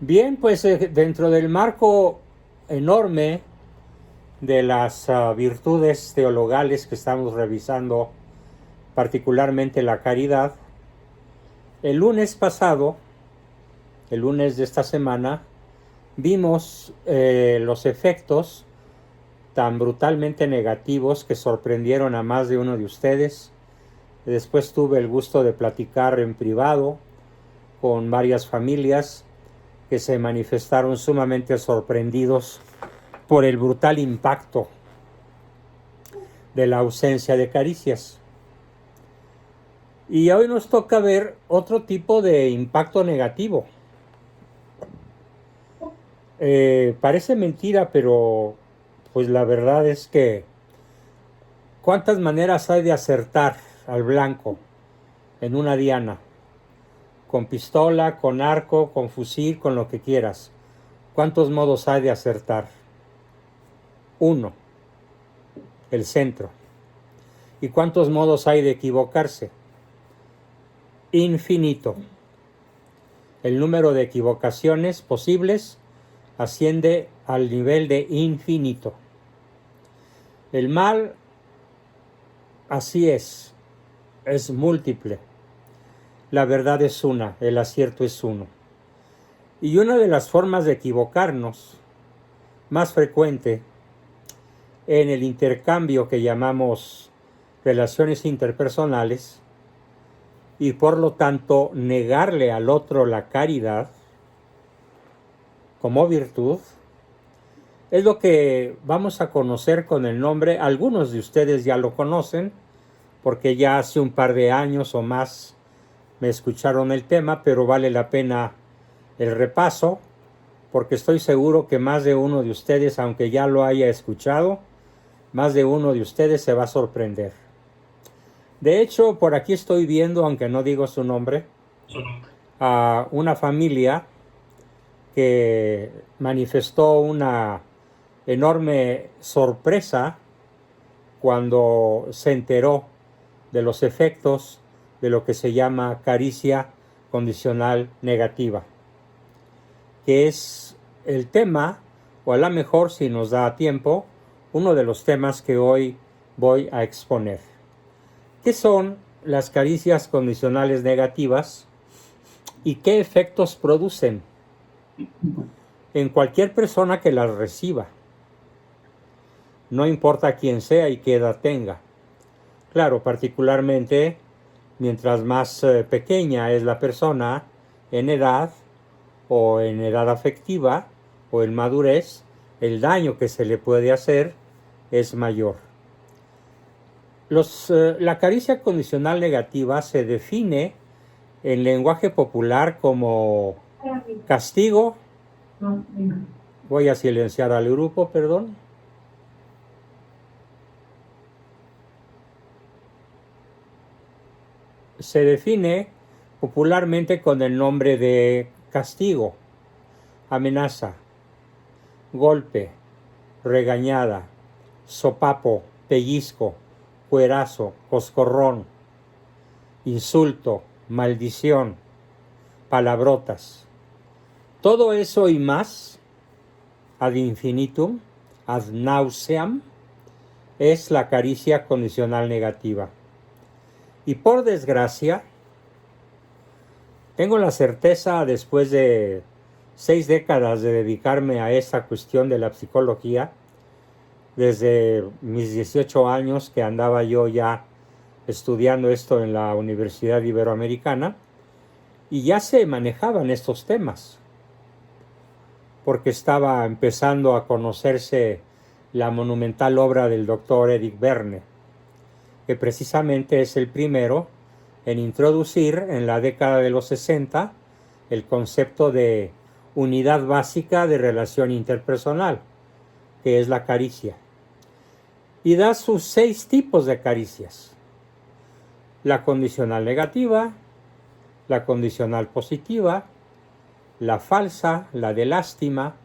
Bien, pues dentro del marco enorme de las virtudes teologales que estamos revisando, particularmente la caridad, el lunes pasado, el lunes de esta semana, vimos los efectos tan brutalmente negativos que sorprendieron a más de uno de ustedes. Después tuve el gusto de platicar en privado con varias familias que se manifestaron sumamente sorprendidos por el brutal impacto de la ausencia de caricias. Y hoy nos toca ver otro tipo de impacto negativo. Parece mentira, pero pues la verdad es que ¿cuántas maneras hay de acertar al blanco en una diana? Con pistola, con arco, con fusil, con lo que quieras. ¿Cuántos modos hay de acertar? Uno, el centro. ¿Y cuántos modos hay de equivocarse? Infinito. El número de equivocaciones posibles asciende al nivel de infinito. El mal, así es múltiple. La verdad es una, el acierto es uno. Y una de las formas de equivocarnos más frecuente en el intercambio que llamamos relaciones interpersonales y por lo tanto negarle al otro la caridad como virtud, es lo que vamos a conocer con el nombre, algunos de ustedes ya lo conocen, porque ya hace un par de años o más me escucharon el tema, pero vale la pena el repaso, porque estoy seguro que más de uno de ustedes, aunque ya lo haya escuchado, más de uno de ustedes se va a sorprender. De hecho, por aquí estoy viendo, aunque no digo su nombre, a una familia que manifestó una enorme sorpresa cuando se enteró de los efectos de lo que se llama caricia condicional negativa, que es el tema, o a lo mejor si nos da tiempo, uno de los temas que hoy voy a exponer. ¿Qué son las caricias condicionales negativas y qué efectos producen en cualquier persona que las reciba? No importa quién sea y qué edad tenga. Claro, particularmente mientras más pequeña es la persona en edad o en edad afectiva o en madurez, el daño que se le puede hacer es mayor. La caricia condicional negativa se define en lenguaje popular como castigo. Voy a silenciar al grupo, perdón. Se define popularmente con el nombre de castigo, amenaza, golpe, regañada, sopapo, pellizco, cuerazo, coscorrón, insulto, maldición, palabrotas. Todo eso y más, ad infinitum, ad nauseam, es la caricia condicional negativa. Y por desgracia, tengo la certeza, después de 6 décadas de dedicarme a esta cuestión de la psicología, desde mis 18 años que andaba yo ya estudiando esto en la Universidad Iberoamericana, y ya se manejaban estos temas, porque estaba empezando a conocerse la monumental obra del doctor Eric Berne, que precisamente es el primero en introducir en la década de los 60 el concepto de unidad básica de relación interpersonal, que es la caricia. Y da sus 6 tipos de caricias: la condicional negativa, la condicional positiva, la falsa, la de lástima,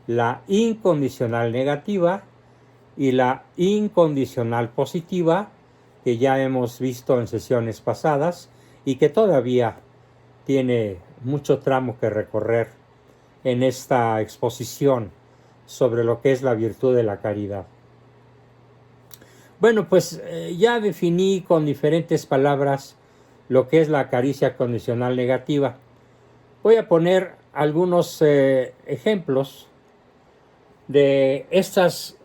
la incondicional negativa y la incondicional positiva, que ya hemos visto en sesiones pasadas y que todavía tiene mucho tramo que recorrer en esta exposición sobre lo que es la virtud de la caridad. Bueno, pues ya definí con diferentes palabras lo que es la caricia condicional negativa. Voy a poner algunos ejemplos de estas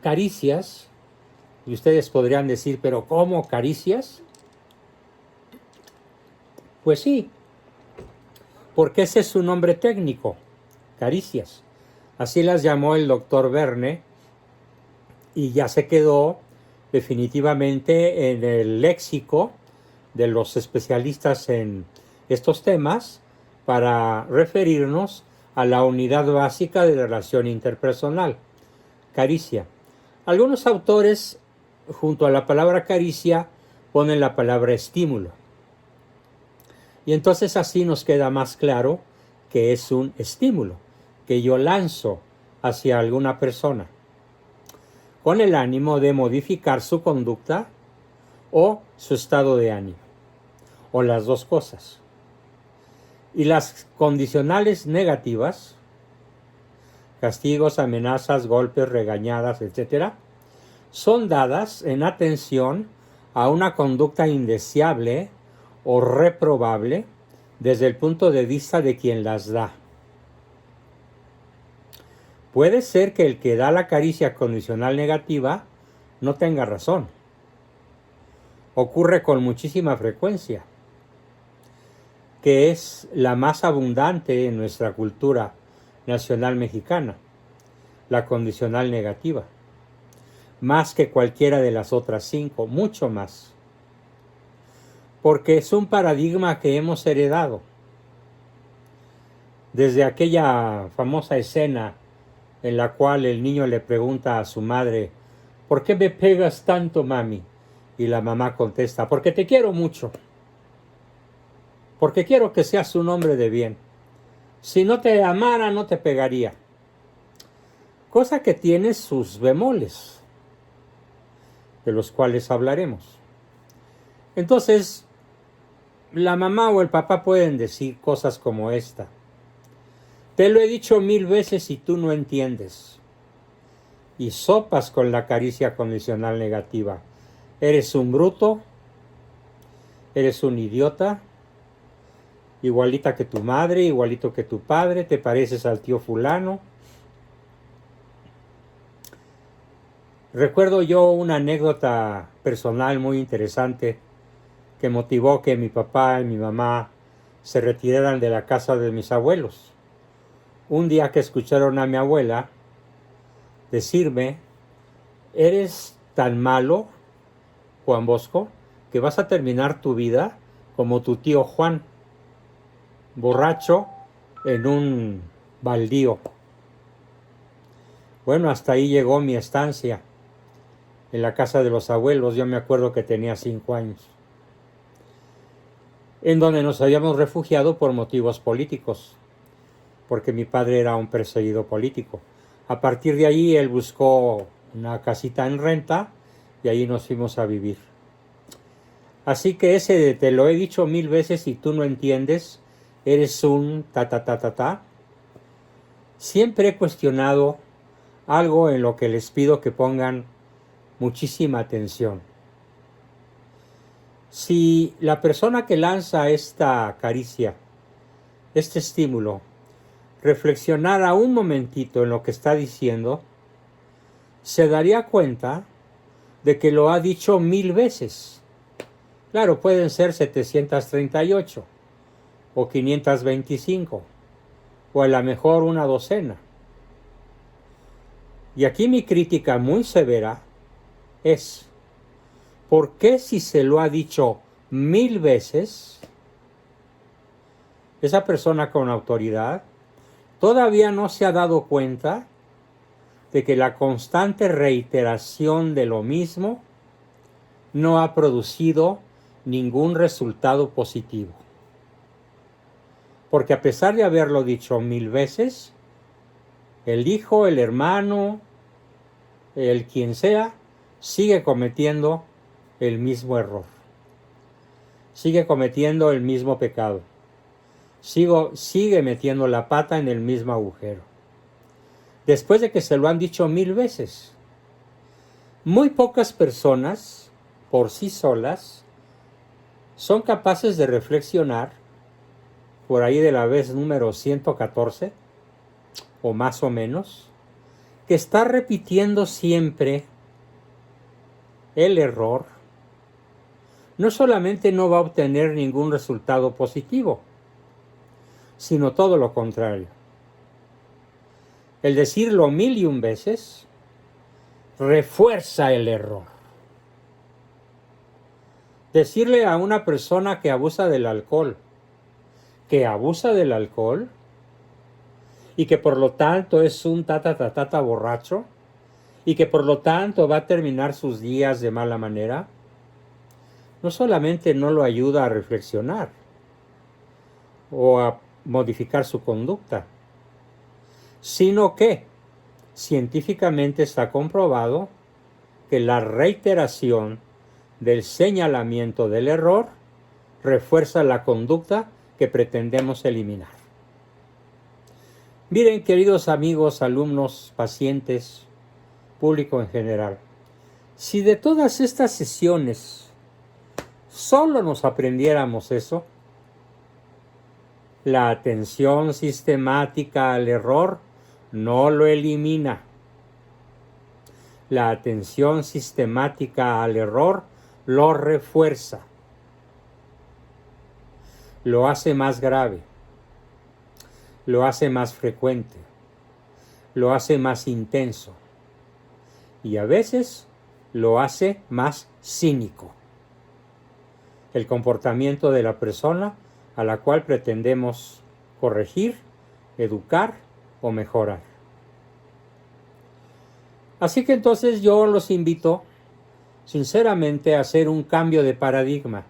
caricias, y ustedes podrían decir, ¿pero cómo caricias? Pues sí, porque ese es su nombre técnico, caricias. Así las llamó el doctor Verne y ya se quedó definitivamente en el léxico de los especialistas en estos temas para referirnos a la unidad básica de relación interpersonal, caricia. Algunos autores, junto a la palabra caricia, ponen la palabra estímulo. Y entonces así nos queda más claro que es un estímulo que yo lanzo hacia alguna persona con el ánimo de modificar su conducta o su estado de ánimo, o las dos cosas. Y las condicionales negativas, castigos, amenazas, golpes, regañadas, etc., son dadas en atención a una conducta indeseable o reprobable desde el punto de vista de quien las da. Puede ser que el que da la caricia condicional negativa no tenga razón. Ocurre con muchísima frecuencia, que es la más abundante en nuestra cultura nacional mexicana, la condicional negativa, más que cualquiera de las otras 5, mucho más, porque es un paradigma que hemos heredado. Desde aquella famosa escena en la cual el niño le pregunta a su madre, ¿por qué me pegas tanto, mami? Y la mamá contesta, porque te quiero mucho, porque quiero que seas un hombre de bien. Si no te amara, no te pegaría. Cosa que tiene sus bemoles, de los cuales hablaremos. Entonces, la mamá o el papá pueden decir cosas como esta. Te lo he dicho 1000 veces y tú no entiendes. Y sopas con la caricia condicional negativa. Eres un bruto, eres un idiota, igualita que tu madre, igualito que tu padre, te pareces al tío fulano. Recuerdo yo una anécdota personal muy interesante que motivó que mi papá y mi mamá se retiraran de la casa de mis abuelos. Un día que escucharon a mi abuela decirme, eres tan malo, Juan Bosco, que vas a terminar tu vida como tu tío Juan, borracho en un baldío. Bueno, hasta ahí llegó mi estancia en la casa de los abuelos. Yo me acuerdo que tenía 5 años, en donde nos habíamos refugiado por motivos políticos, porque mi padre era un perseguido político. A partir de ahí él buscó una casita en renta y ahí nos fuimos a vivir. Así que ese de te lo he dicho 1000 veces y tú no entiendes, eres un ta. Siempre he cuestionado algo en lo que les pido que pongan muchísima atención. Si la persona que lanza esta caricia, este estímulo, reflexionara un momentito en lo que está diciendo, se daría cuenta de que lo ha dicho 1000 veces. Claro, pueden ser 738 o 525 o a lo mejor una docena. Y aquí mi crítica muy severa es, ¿por qué si se lo ha dicho 1000 veces, esa persona con autoridad todavía no se ha dado cuenta de que la constante reiteración de lo mismo no ha producido ningún resultado positivo? Porque a pesar de haberlo dicho 1000 veces, el hijo, el hermano, el quien sea, sigue cometiendo el mismo error. Sigue cometiendo el mismo pecado. sigue metiendo la pata en el mismo agujero. Después de que se lo han dicho 1000 veces. Muy pocas personas, por sí solas, son capaces de reflexionar, por ahí de la vez número 114, o más o menos, que está repitiendo siempre el error, no solamente no va a obtener ningún resultado positivo, sino todo lo contrario. El decirlo 1001 veces refuerza el error. Decirle a una persona que abusa del alcohol, y que por lo tanto es un tata borracho, y que por lo tanto va a terminar sus días de mala manera, no solamente no lo ayuda a reflexionar o a modificar su conducta, sino que científicamente está comprobado que la reiteración del señalamiento del error refuerza la conducta que pretendemos eliminar. Miren, queridos amigos, alumnos, pacientes, público en general, si de todas estas sesiones solo nos aprendiéramos eso, la atención sistemática al error no lo elimina. La atención sistemática al error lo refuerza. Lo hace más grave. Lo hace más frecuente. Lo hace más intenso. Y a veces lo hace más cínico. El comportamiento de la persona a la cual pretendemos corregir, educar o mejorar. Así que entonces yo los invito sinceramente a hacer un cambio de paradigma.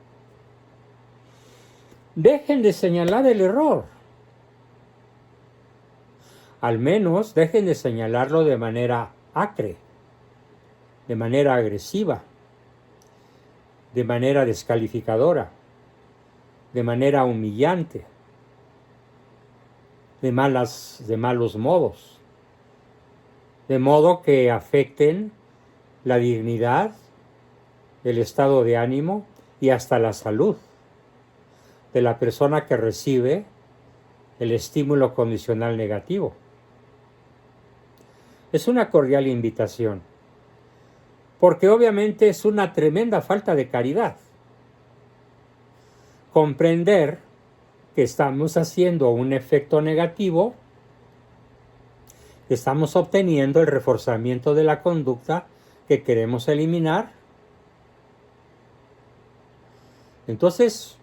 Dejen de señalar el error. Al menos dejen de señalarlo de manera acre, de manera agresiva, de manera descalificadora, de manera humillante, de malos modos, de modo que afecten la dignidad, el estado de ánimo y hasta la salud de la persona que recibe el estímulo condicional negativo. Es una cordial invitación, porque obviamente es una tremenda falta de caridad comprender que estamos haciendo un efecto negativo, que estamos obteniendo el reforzamiento de la conducta que queremos eliminar. Entonces,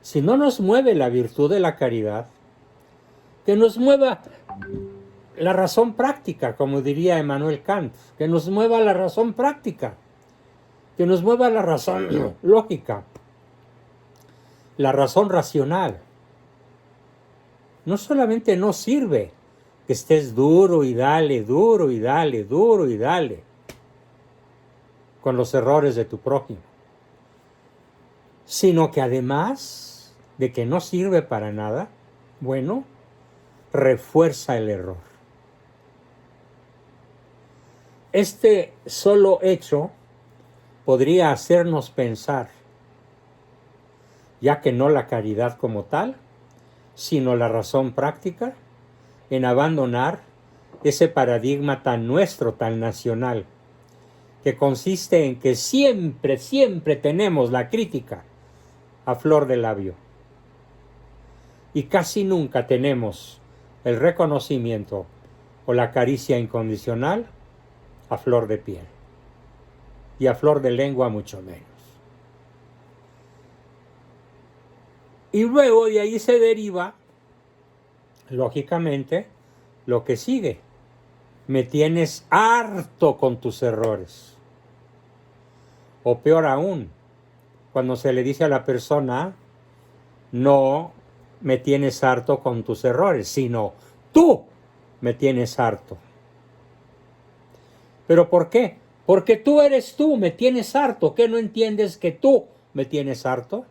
si no nos mueve la virtud de la caridad, que nos mueva la razón práctica, como diría Emmanuel Kant, que nos mueva la razón práctica, que nos mueva la razón lógica, la razón racional. No solamente no sirve que estés duro y dale con los errores de tu prójimo, sino que además de que no sirve para nada, bueno, refuerza el error. Este solo hecho podría hacernos pensar, ya que no la caridad como tal, sino la razón práctica, en abandonar ese paradigma tan nuestro, tan nacional, que consiste en que siempre tenemos la crítica a flor de labio y casi nunca tenemos el reconocimiento o la caricia incondicional a flor de piel y a flor de lengua mucho menos. Y luego de ahí se deriva, lógicamente, lo que sigue. Me tienes harto con tus errores. O peor aún, cuando se le dice a la persona, no me tienes harto con tus errores, sino tú me tienes harto. ¿Pero por qué? Porque tú eres tú, me tienes harto. ¿Qué no entiendes que tú me tienes harto?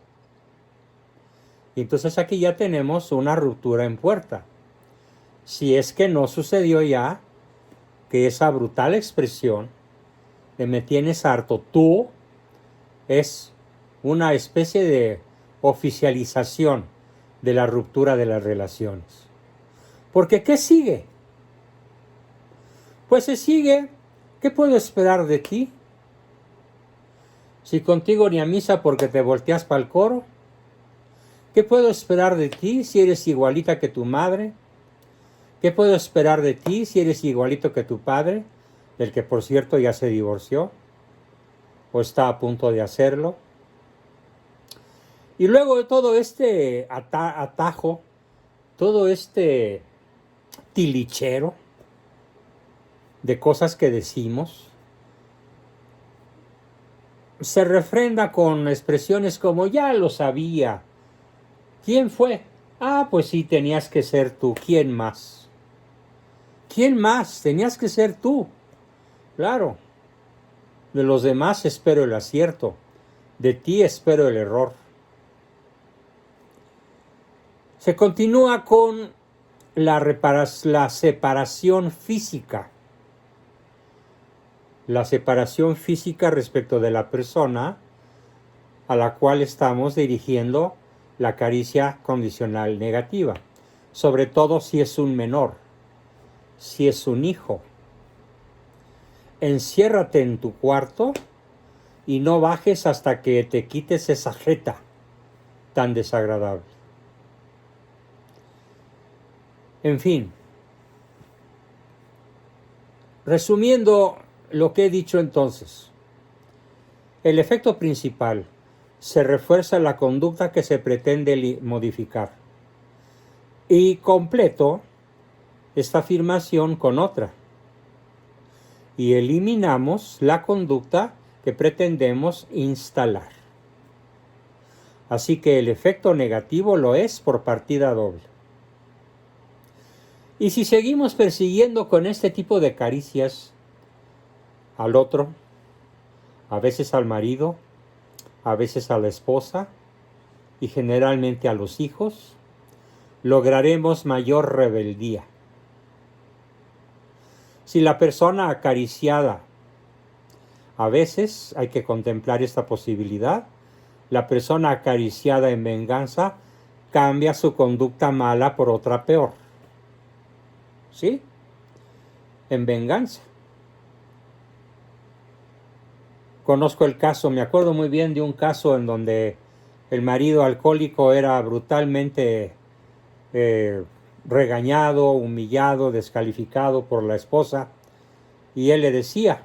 Y entonces aquí ya tenemos una ruptura en puerta. Si es que no sucedió ya que esa brutal expresión de me tienes harto, tú, es una especie de oficialización de la ruptura de las relaciones. Porque ¿qué sigue? Pues se sigue, ¿qué puedo esperar de ti? Si contigo ni a misa porque te volteas para el coro, ¿qué puedo esperar de ti si eres igualita que tu madre? ¿Qué puedo esperar de ti si eres igualito que tu padre, del que por cierto ya se divorció o está a punto de hacerlo? Y luego de todo este atajo, todo este tilichero de cosas que decimos, se refrenda con expresiones como ya lo sabía. ¿Quién fue? Ah, pues sí, tenías que ser tú. ¿Quién más? ¿Quién más? Tenías que ser tú. Claro. De los demás espero el acierto. De ti espero el error. Se continúa con la separación física. La separación física respecto de la persona a la cual estamos dirigiendo la caricia condicional negativa. Sobre todo si es un menor, si es un hijo. Enciérrate en tu cuarto y no bajes hasta que te quites esa jeta tan desagradable. En fin, resumiendo lo que he dicho entonces, el efecto principal: se refuerza la conducta que se pretende modificar. Y completo esta afirmación con otra. Y eliminamos la conducta que pretendemos instalar. Así que el efecto negativo lo es por partida doble. Y si seguimos persiguiendo con este tipo de caricias al otro, a veces al marido, a veces a la esposa y generalmente a los hijos, lograremos mayor rebeldía. Si la persona acariciada, a veces hay que contemplar esta posibilidad, la persona acariciada en venganza cambia su conducta mala por otra peor. ¿Sí? En venganza. Conozco el caso, me acuerdo muy bien de un caso en donde el marido alcohólico era brutalmente regañado, humillado, descalificado por la esposa, y él le decía: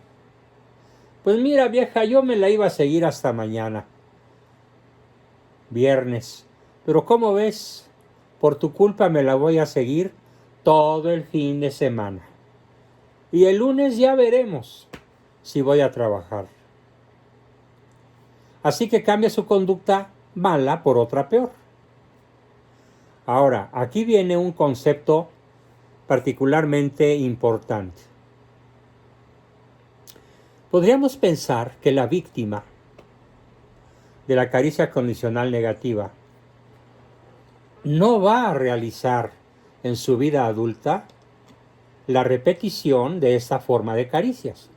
pues mira, vieja, yo me la iba a seguir hasta mañana, viernes, pero ¿cómo ves? Por tu culpa me la voy a seguir todo el fin de semana. Y el lunes ya veremos si voy a trabajar. Así que cambia su conducta mala por otra peor. Ahora, aquí viene un concepto particularmente importante. Podríamos pensar que la víctima de la caricia condicional negativa no va a realizar en su vida adulta la repetición de esta forma de caricias.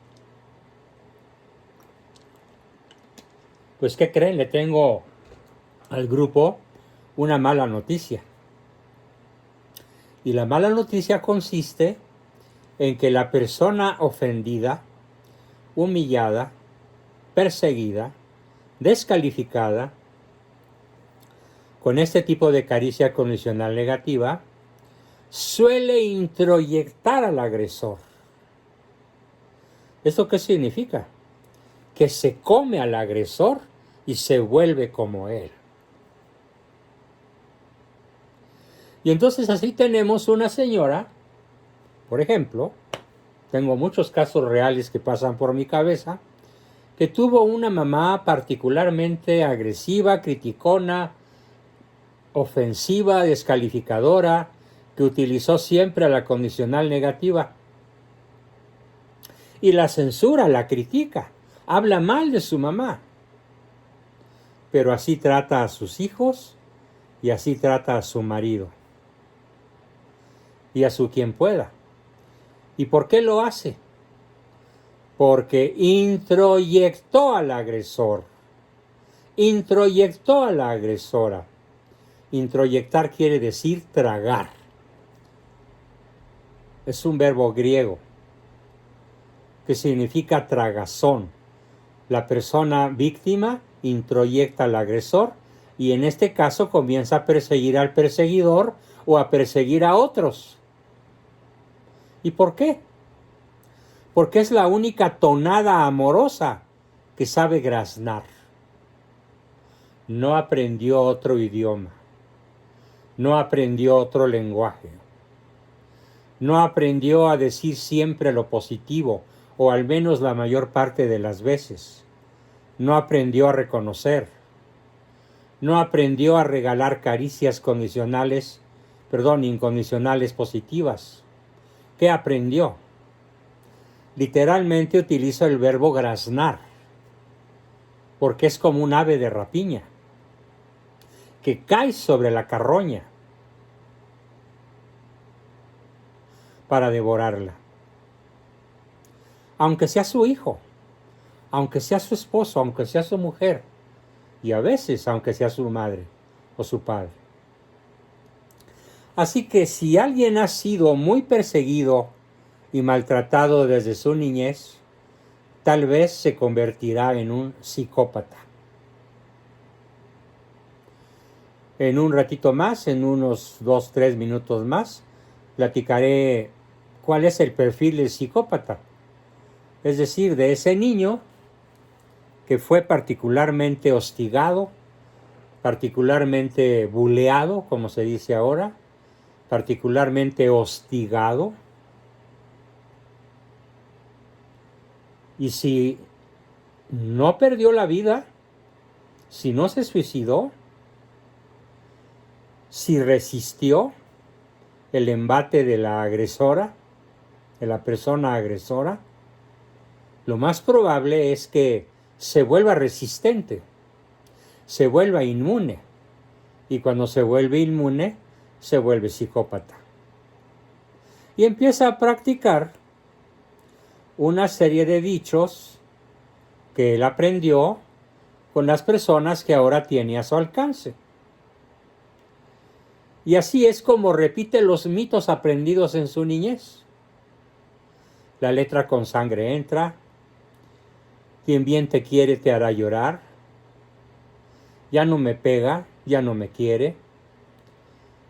Pues, ¿qué creen? Le tengo al grupo una mala noticia. Y la mala noticia consiste en que la persona ofendida, humillada, perseguida, descalificada, con este tipo de caricia condicional negativa, suele introyectar al agresor. ¿Esto qué significa? Que se come al agresor y se vuelve como él. Y entonces así tenemos una señora, por ejemplo, tengo muchos casos reales que pasan por mi cabeza, que tuvo una mamá particularmente agresiva, criticona, ofensiva, descalificadora, que utilizó siempre a la condicional negativa. Y la censura, la critica, habla mal de su mamá. Pero así trata a sus hijos y así trata a su marido y a su quien pueda. ¿Y por qué lo hace? Porque introyectó al agresor, introyectó a la agresora. Introyectar quiere decir tragar. Es un verbo griego que significa tragazón. La persona víctima introyecta al agresor y en este caso comienza a perseguir al perseguidor o a perseguir a otros. ¿Y por qué? Porque es la única tonada amorosa que sabe graznar. No aprendió otro idioma. No aprendió otro lenguaje. No aprendió a decir siempre lo positivo, o al menos la mayor parte de las veces. No aprendió a reconocer. No aprendió a regalar caricias incondicionales positivas. ¿Qué aprendió? Literalmente utilizo el verbo graznar, porque es como un ave de rapiña, que cae sobre la carroña para devorarla. Aunque sea su hijo, aunque sea su esposo, aunque sea su mujer, y a veces aunque sea su madre o su padre. Así que si alguien ha sido muy perseguido y maltratado desde su niñez, tal vez se convertirá en un psicópata. En un ratito más, en unos 2-3 minutos más, platicaré cuál es el perfil del psicópata. Es decir, de ese niño que fue particularmente hostigado, particularmente buleado, como se dice ahora, particularmente hostigado. Y si no perdió la vida, si no se suicidó, si resistió el embate de la agresora, de la persona agresora, lo más probable es que se vuelva resistente, se vuelva inmune. Y cuando se vuelve inmune, se vuelve psicópata. Y empieza a practicar una serie de dichos que él aprendió con las personas que ahora tiene a su alcance. Y así es como repite los mitos aprendidos en su niñez. La letra con sangre entra. Quien bien te quiere te hará llorar. Ya no me pega, ya no me quiere.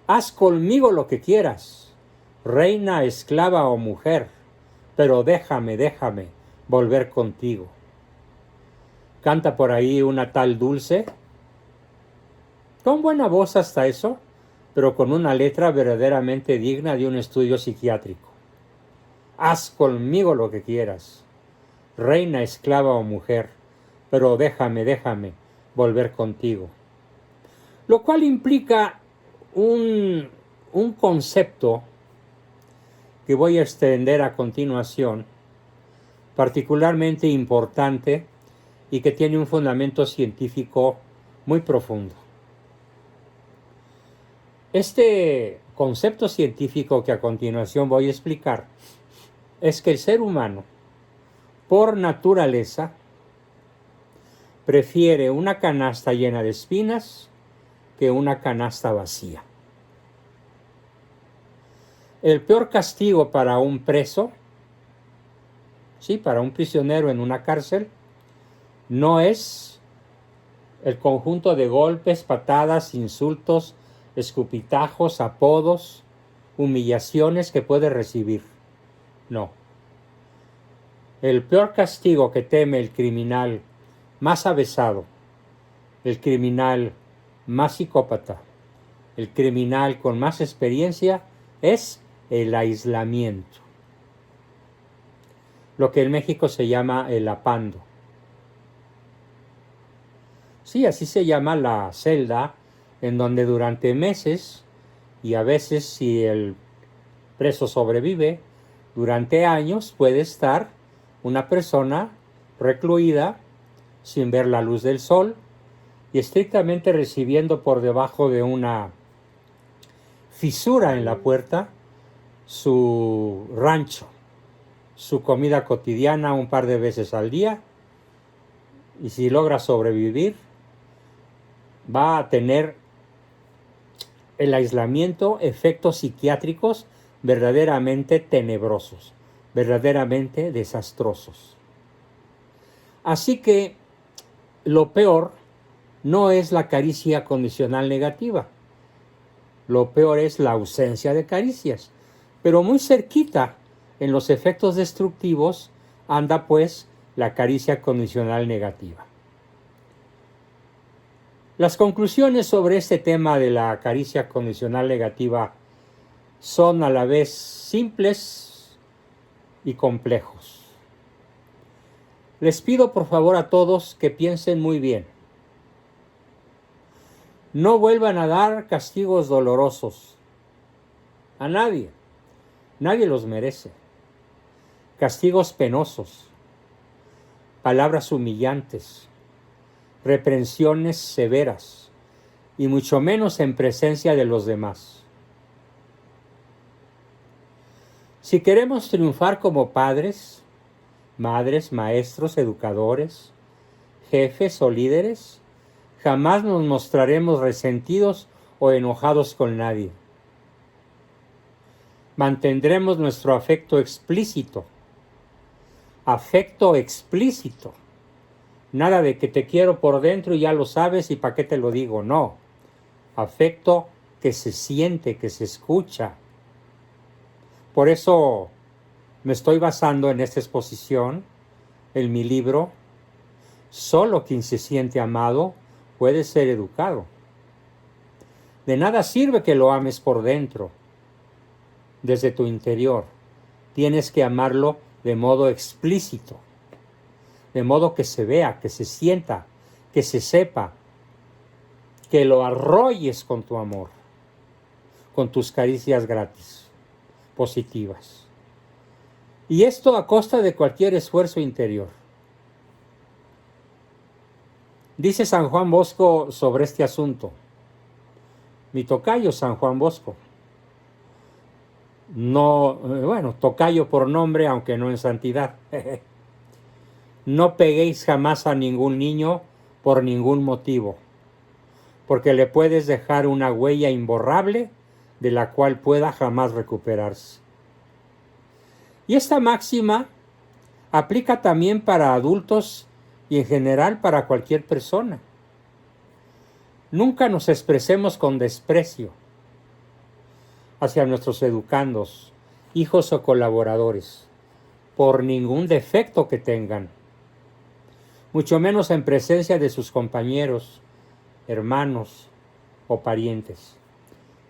Haz conmigo lo que quieras, reina, esclava o mujer, pero déjame volver contigo. Canta por ahí una tal Dulce, con buena voz hasta eso, pero con una letra verdaderamente digna de un estudio psiquiátrico. Haz conmigo lo que quieras, reina, esclava o mujer, pero déjame volver contigo. Lo cual implica un concepto que voy a extender a continuación, particularmente importante y que tiene un fundamento científico muy profundo. Este concepto científico que a continuación voy a explicar es que el ser humano, por naturaleza, prefiere una canasta llena de espinas que una canasta vacía. El peor castigo para un preso, para un prisionero en una cárcel, no es el conjunto de golpes, patadas, insultos, escupitajos, apodos, humillaciones que puede recibir. No. El peor castigo que teme el criminal más avesado, el criminal más psicópata, el criminal con más experiencia, es el aislamiento. Lo que en México se llama el apando. Sí, así se llama la celda en donde durante meses, y a veces si el preso sobrevive, durante años puede estar una persona recluida sin ver la luz del sol y estrictamente recibiendo por debajo de una fisura en la puerta su rancho, su comida cotidiana un par de veces al día, y si logra sobrevivir, va a tener el aislamiento efectos psiquiátricos verdaderamente tenebrosos, verdaderamente desastrosos. Así que lo peor no es la caricia condicional negativa, lo peor es la ausencia de caricias, pero muy cerquita en los efectos destructivos anda pues la caricia condicional negativa. Las conclusiones sobre este tema de la caricia condicional negativa son a la vez simples y complejos. Les pido por favor a todos que piensen muy bien. No vuelvan a dar castigos dolorosos a nadie. Nadie los merece. Castigos penosos, palabras humillantes, reprensiones severas, y mucho menos en presencia de los demás. Si queremos triunfar como padres, madres, maestros, educadores, jefes o líderes, jamás nos mostraremos resentidos o enojados con nadie. Mantendremos nuestro afecto explícito. Afecto explícito. Nada de que te quiero por dentro y ya lo sabes y para qué te lo digo. No. Afecto que se siente, que se escucha. Por eso me estoy basando en esta exposición, en mi libro. Solo quien se siente amado puede ser educado. De nada sirve que lo ames por dentro, desde tu interior. Tienes que amarlo de modo explícito, de modo que se vea, que se sienta, que se sepa, que lo arrolles con tu amor, con tus caricias gratis, positivas. Y esto a costa de cualquier esfuerzo interior. Dice San Juan Bosco sobre este asunto, mi tocayo San Juan Bosco, no, tocayo por nombre, aunque no en santidad. No peguéis jamás a ningún niño por ningún motivo, porque le puedes dejar una huella imborrable de la cual pueda jamás recuperarse. Y esta máxima aplica también para adultos y en general para cualquier persona. Nunca nos expresemos con desprecio hacia nuestros educandos, hijos o colaboradores, por ningún defecto que tengan, mucho menos en presencia de sus compañeros, hermanos o parientes.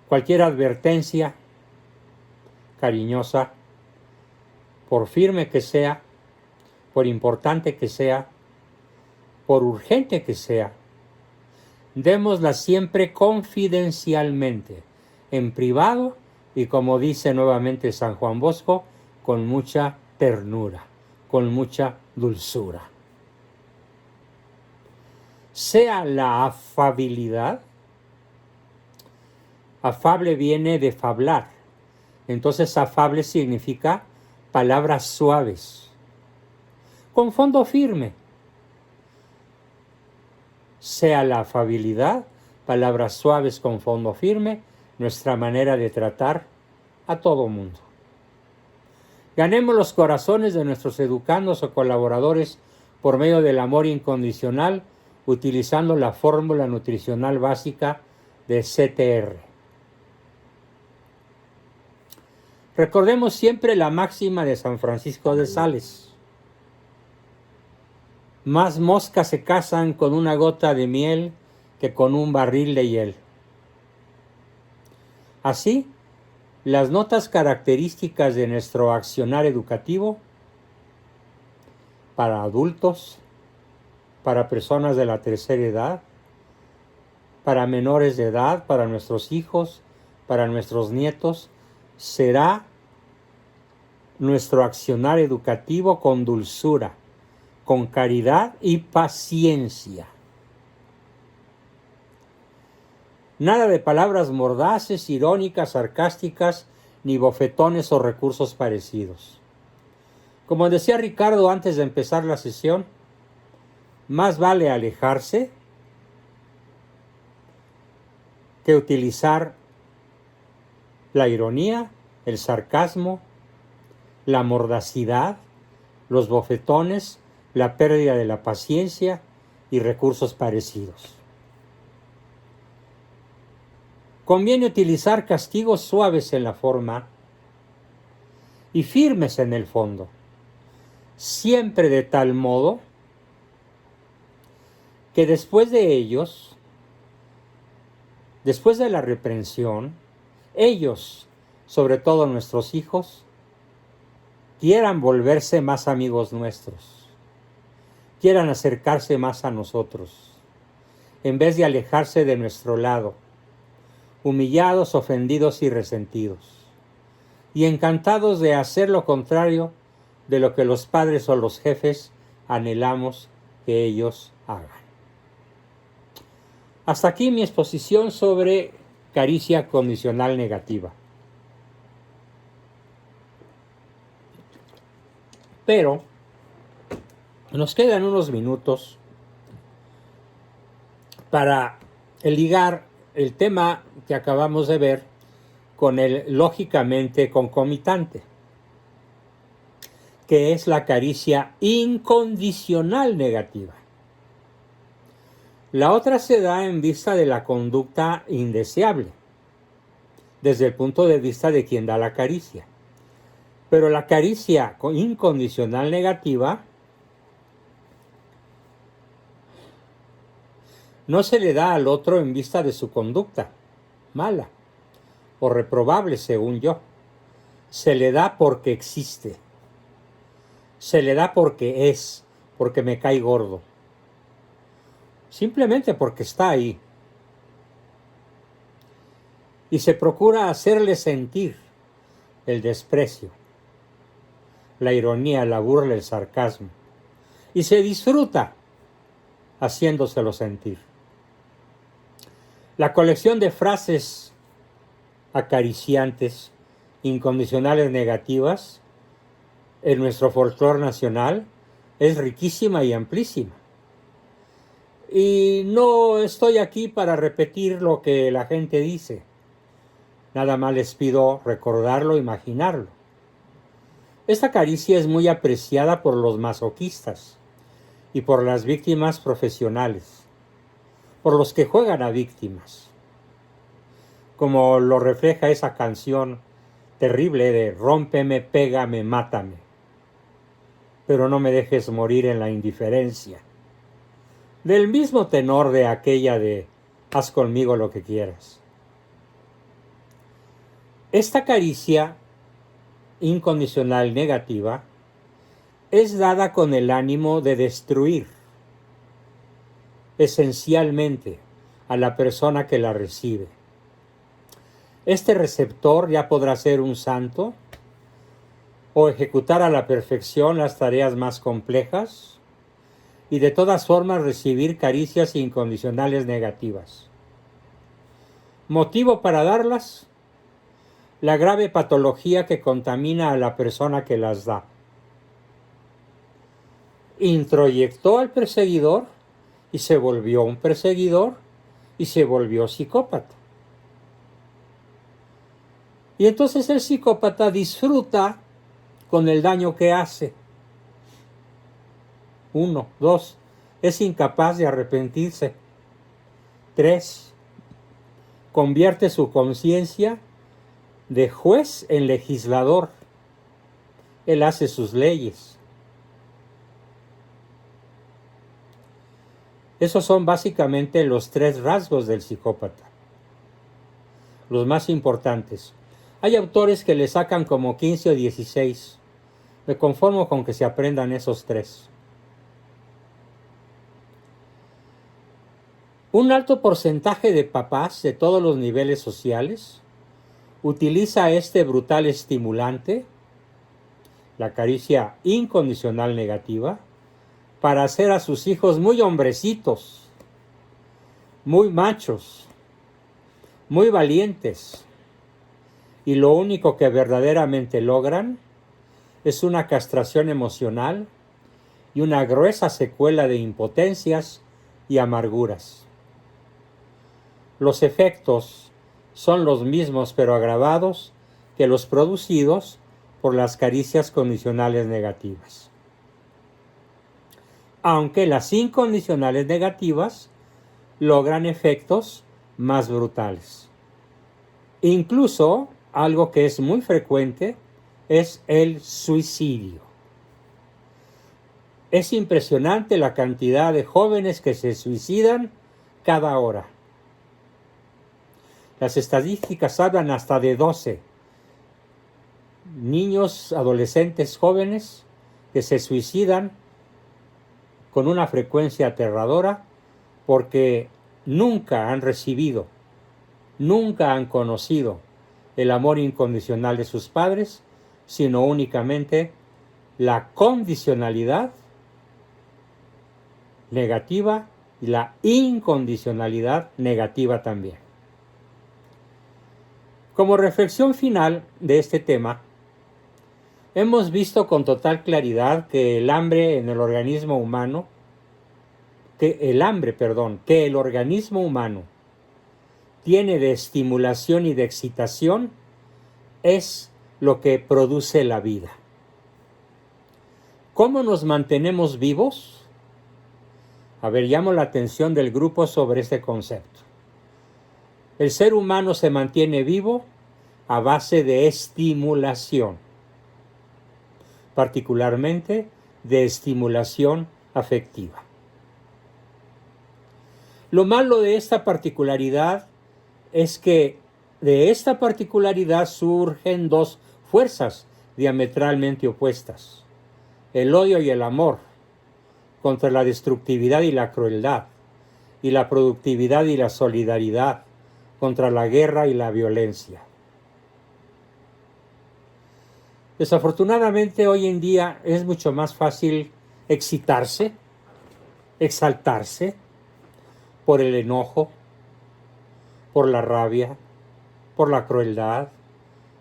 Cualquier advertencia cariñosa, por firme que sea, por importante que sea, por urgente que sea, démosla siempre confidencialmente, en privado y, como dice nuevamente San Juan Bosco, con mucha ternura, con mucha dulzura. Sea la afabilidad. Afable viene de fablar. Entonces afable significa palabras suaves, con fondo firme. Sea la afabilidad, palabras suaves con fondo firme, nuestra manera de tratar a todo mundo. Ganemos los corazones de nuestros educandos o colaboradores por medio del amor incondicional, utilizando la fórmula nutricional básica de CTR. Recordemos siempre la máxima de San Francisco de Sales. Más moscas se casan con una gota de miel que con un barril de hiel. Así, las notas características de nuestro accionar educativo para adultos, para personas de la tercera edad, para menores de edad, para nuestros hijos, para nuestros nietos, será nuestro accionar educativo con dulzura, con caridad y paciencia. Nada de palabras mordaces, irónicas, sarcásticas, ni bofetones o recursos parecidos. Como decía Ricardo antes de empezar la sesión, más vale alejarse que utilizar la ironía, el sarcasmo, la mordacidad, los bofetones, la pérdida de la paciencia y recursos parecidos. Conviene utilizar castigos suaves en la forma y firmes en el fondo, siempre de tal modo que después de ellos, después de la reprensión, ellos, sobre todo nuestros hijos, quieran volverse más amigos nuestros, quieran acercarse más a nosotros, en vez de alejarse de nuestro lado, humillados, ofendidos y resentidos, y encantados de hacer lo contrario de lo que los padres o los jefes anhelamos que ellos hagan. Hasta aquí mi exposición sobre caricia condicional negativa. Pero nos quedan unos minutos para ligar el tema que acabamos de ver con el lógicamente concomitante, que es la caricia incondicional negativa. La otra se da en vista de la conducta indeseable, desde el punto de vista de quien da la caricia. Pero la caricia incondicional negativa no se le da al otro en vista de su conducta mala o reprobable, según yo. Se le da porque existe. Se le da porque es, porque me cae gordo. Simplemente porque está ahí. Y se procura hacerle sentir el desprecio, la ironía, la burla, el sarcasmo. Y se disfruta haciéndoselo sentir. La colección de frases acariciantes, incondicionales negativas, en nuestro folclore nacional es riquísima y amplísima. Y no estoy aquí para repetir lo que la gente dice. Nada más les pido recordarlo, imaginarlo. Esta caricia es muy apreciada por los masoquistas y por las víctimas profesionales, por los que juegan a víctimas, como lo refleja esa canción terrible de rómpeme, pégame, mátame, pero no me dejes morir en la indiferencia, del mismo tenor de aquella de haz conmigo lo que quieras. Esta caricia incondicional negativa es dada con el ánimo de destruir esencialmente a la persona que la recibe. Este receptor ya podrá ser un santo o ejecutar a la perfección las tareas más complejas y de todas formas recibir caricias incondicionales negativas. ¿Motivo para darlas? La grave patología que contamina a la persona que las da. Introyectó al perseguidor y se volvió un perseguidor y se volvió psicópata. Y entonces el psicópata disfruta con el daño que hace. 1, 2, es incapaz de arrepentirse. 3, convierte su conciencia de juez en legislador. Él hace sus leyes. Esos son básicamente los 3 rasgos del psicópata, los más importantes. Hay autores que le sacan como 15 o 16. Me conformo con que se aprendan esos 3. Un alto porcentaje de papás de todos los niveles sociales utiliza este brutal estimulante, la caricia incondicional negativa, para hacer a sus hijos muy hombrecitos, muy machos, muy valientes, y lo único que verdaderamente logran es una castración emocional y una gruesa secuela de impotencias y amarguras. Los efectos son los mismos pero agravados que los producidos por las caricias condicionales negativas. Aunque las incondicionales negativas logran efectos más brutales. Incluso algo que es muy frecuente es el suicidio. Es impresionante la cantidad de jóvenes que se suicidan cada hora. Las estadísticas hablan hasta de 12 niños, adolescentes, jóvenes que se suicidan con una frecuencia aterradora porque nunca han recibido, nunca han conocido el amor incondicional de sus padres, sino únicamente la condicionalidad negativa y la incondicionalidad negativa también. Como reflexión final de este tema, hemos visto con total claridad que el hambre en el organismo humano, que el organismo humano tiene de estimulación y de excitación es lo que produce la vida. ¿Cómo nos mantenemos vivos? A ver, llamo la atención del grupo sobre este concepto. El ser humano se mantiene vivo a base de estimulación, particularmente de estimulación afectiva. Lo malo de esta particularidad es que de esta particularidad surgen dos fuerzas diametralmente opuestas: el odio y el amor, contra la destructividad y la crueldad, y la productividad y la solidaridad, contra la guerra y la violencia. Desafortunadamente hoy en día es mucho más fácil excitarse, exaltarse por el enojo, por la rabia, por la crueldad,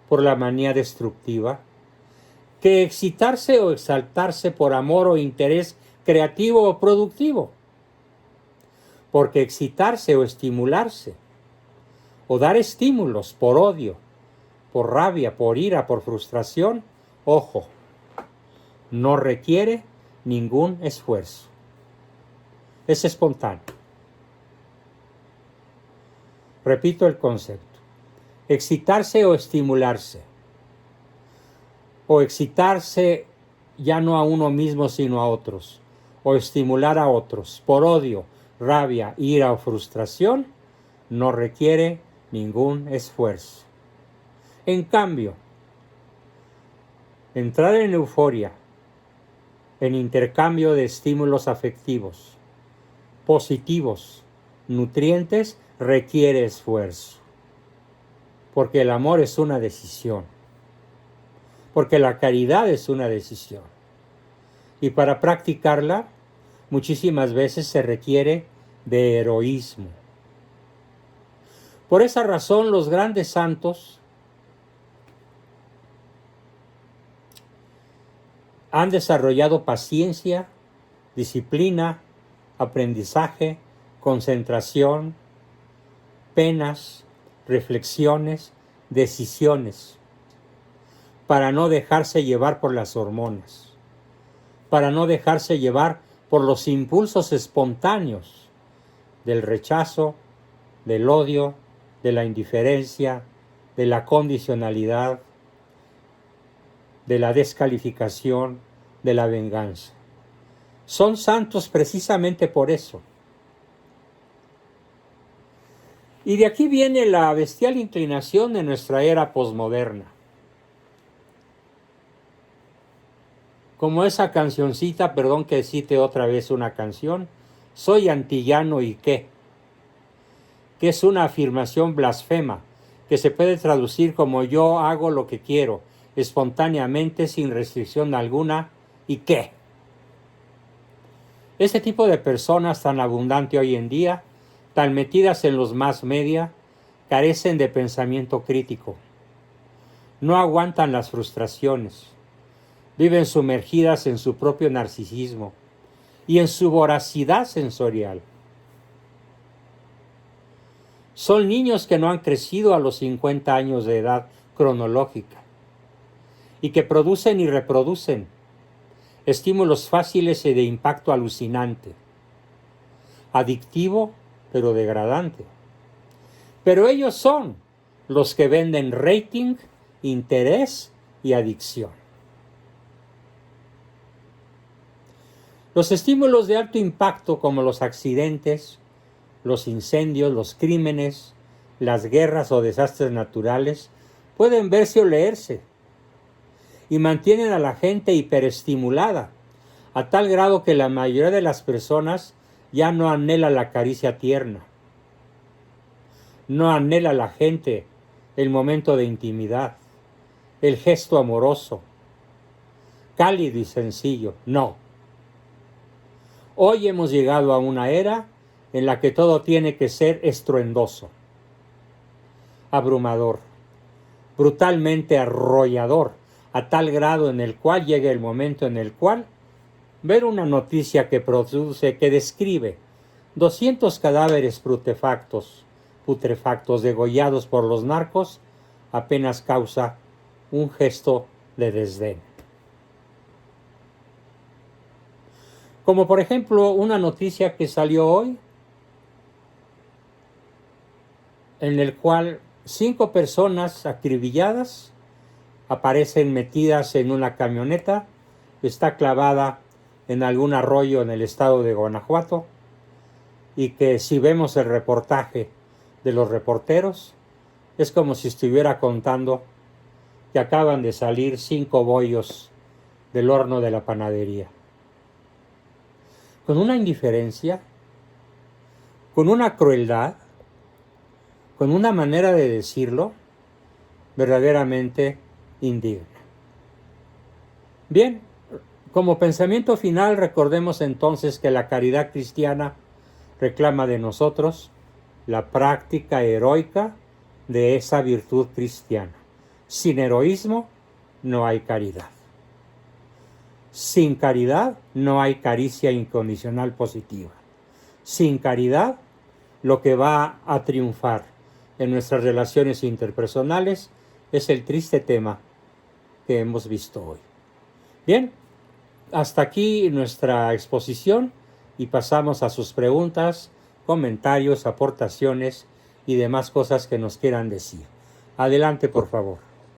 por la manía destructiva, que excitarse o exaltarse por amor o interés creativo o productivo. Porque excitarse o estimularse, o dar estímulos por odio, por rabia, por ira, por frustración, ojo, no requiere ningún esfuerzo. Es espontáneo. Repito el concepto: excitarse o estimularse. O excitarse ya no a uno mismo sino a otros. O estimular a otros por odio, rabia, ira o frustración, no requiere ningún esfuerzo. En cambio, entrar en euforia, en intercambio de estímulos afectivos, positivos, nutrientes, requiere esfuerzo. Porque el amor es una decisión. Porque la caridad es una decisión. Y para practicarla, muchísimas veces se requiere de heroísmo. Por esa razón, los grandes santos han desarrollado paciencia, disciplina, aprendizaje, concentración, penas, reflexiones, decisiones, para no dejarse llevar por las hormonas, para no dejarse llevar por los impulsos espontáneos del rechazo, del odio, de la indiferencia, de la condicionalidad, de la descalificación, de la venganza. Son santos precisamente por eso. Y de aquí viene la bestial inclinación de nuestra era posmoderna. Como esa cancioncita, perdón que cite otra vez una canción, soy antillano y qué, que es una afirmación blasfema, que se puede traducir como yo hago lo que quiero, espontáneamente, sin restricción alguna, ¿y qué? Este tipo de personas tan abundante hoy en día, tan metidas en los mass media, carecen de pensamiento crítico, no aguantan las frustraciones, viven sumergidas en su propio narcisismo y en su voracidad sensorial. Son niños que no han crecido a los 50 años de edad cronológica y que producen y reproducen estímulos fáciles y de impacto alucinante, adictivo pero degradante. Pero ellos son los que venden rating, interés y adicción. Los estímulos de alto impacto como los accidentes, los incendios, los crímenes, las guerras o desastres naturales pueden verse o leerse y mantienen a la gente hiperestimulada a tal grado que la mayoría de las personas ya no anhela la caricia tierna, no anhela la gente el momento de intimidad, el gesto amoroso, cálido y sencillo, no. Hoy hemos llegado a una era en la que todo tiene que ser estruendoso, abrumador, brutalmente arrollador, a tal grado en el cual llega el momento en el cual ver una noticia que describe 200 cadáveres putrefactos degollados por los narcos, apenas causa un gesto de desdén. Como por ejemplo una noticia que salió hoy, en el cual 5 personas acribilladas aparecen metidas en una camioneta, está clavada en algún arroyo en el estado de Guanajuato, y que si vemos el reportaje de los reporteros, es como si estuviera contando que acaban de salir 5 bollos del horno de la panadería. Con una indiferencia, con una crueldad, con una manera de decirlo verdaderamente indigna. Bien, como pensamiento final, recordemos entonces que la caridad cristiana reclama de nosotros la práctica heroica de esa virtud cristiana. Sin heroísmo no hay caridad. Sin caridad no hay caricia incondicional positiva. Sin caridad, lo que va a triunfar en nuestras relaciones interpersonales es el triste tema que hemos visto hoy. Bien, hasta aquí nuestra exposición y pasamos a sus preguntas, comentarios, aportaciones y demás cosas que nos quieran decir. Adelante, por favor.